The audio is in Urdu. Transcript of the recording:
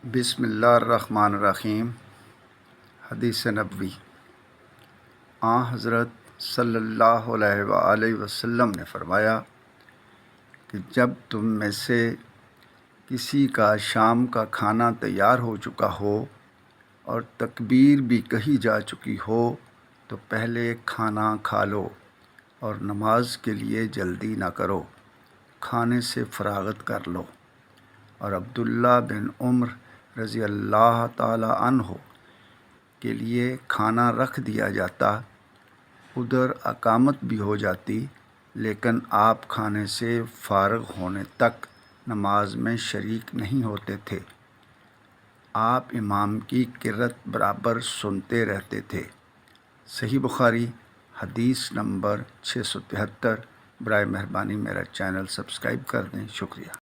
بسم اللہ الرحمن الرحیم۔ حدیث نبوی۔ حضرت صلی اللہ علیہ وآلہ وسلم نے فرمایا کہ جب تم میں سے کسی کا شام کا کھانا تیار ہو چکا ہو اور تکبیر بھی کہی جا چکی ہو تو پہلے کھانا کھا لو اور نماز کے لیے جلدی نہ کرو، کھانے سے فراغت کر لو۔ اور عبداللہ بن عمر رضی اللہ تعالی عنہ کے لیے کھانا رکھ دیا جاتا، ادھر اقامت بھی ہو جاتی، لیکن آپ کھانے سے فارغ ہونے تک نماز میں شریک نہیں ہوتے تھے۔ آپ امام کی قرأت برابر سنتے رہتے تھے۔ صحیح بخاری حدیث نمبر 673۔ برائے مہربانی میرا چینل سبسکرائب کر دیں۔ شکریہ۔